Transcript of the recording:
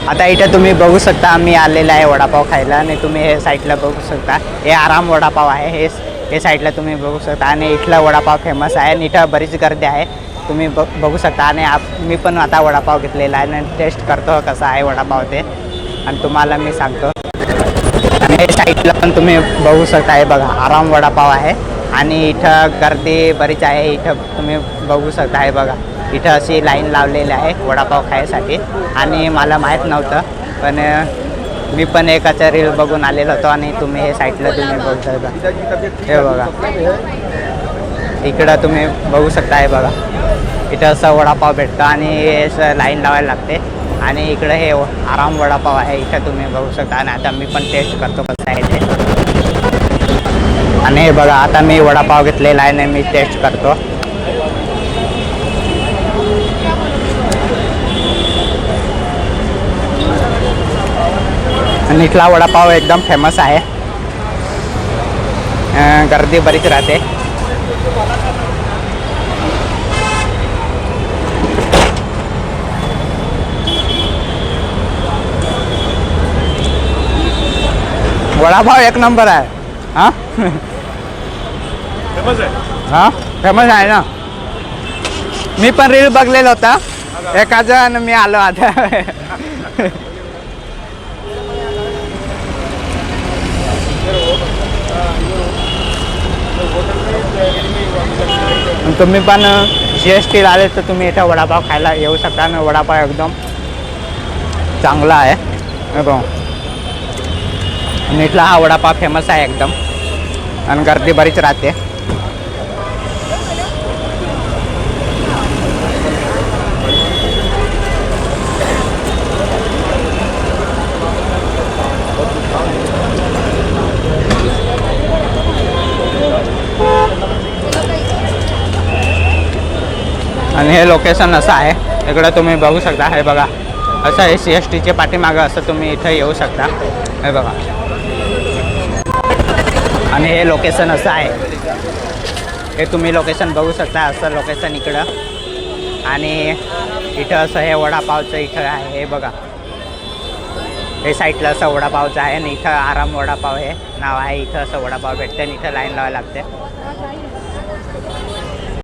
आता इथे तुम्ही बघू शकता मी आलेला आहे वडापाव खायला आणि तुम्ही हे साईडला बघू शकता हे आराम वडापाव आहे हे साईडला तुम्ही बघू शकता आणि इथला वडापाव फेमस आहे आणि इथं बरीच गर्दी आहे तुम्ही बघू शकता आणि मी पण आता वडापाव घेतलेला आहे आणि टेस्ट करतो कसा आहे वडापाव ते आणि तुम्हाला मी सांगतो आणि हे साईडला पण तुम्ही बघू शकता हे बघा आराम वडापाव आहे आणि इथं गर्दी बरीच आहे इथं तुम्ही बघू शकता हे बघा इथं अशी लाईन लावलेली आहे वडापाव खायसाठी आणि मला माहीत नव्हतं पण मी पण एकाचा रील बघून आलेलो होतो आणि तुम्ही हे साईडला तुम्ही बघू शकता हे बघा इकडं तुम्ही बघू शकता हे बघा इथं असं वडापाव भेटतं आणि असं लाईन लावायला लागते आणि इकडं हे आराम वडापाव आहे इथं तुम्ही बघू शकता आणि आता मी पण टेस्ट करतो कसं आहे ते आणि हे बघा आता मी वडापाव घेतलेला आहे आणि मी टेस्ट करतो आणि इथला वडापाव एकदम फेमस आहे गर्दी बरीच राहते वडापाव एक नंबर आहे हां फेमस आहे हां फेमस आहे ना मी पण रील बघलेला होता एकाचा आणि मी आलो आता तुम्ही पण GST आले तर तुम्ही इथं वडापाव खायला येऊ शकता आणि वडापाव एकदम चांगला आहे आणि इथला हा वडापाव फेमस आहे एकदम आणि गर्दी बरीच राहते आणि हे लोकेशन असं आहे इकडं तुम्ही बघू शकता हे बघा असं आहे CSTचे पाठीमागं असं तुम्ही इथं येऊ शकता हे बघा आणि हे लोकेशन असं आहे हे तुम्ही लोकेशन बघू शकता असं लोकेशन इकडं आणि इथं असं हे वडापावचं इथं आहे हे बघा हे साईडला असं वडापावचं आहे आणि इथं आराम वडापाव हे नाव आहे इथं असं वडापाव भेटते आणि इथं लाईन लावायला लागते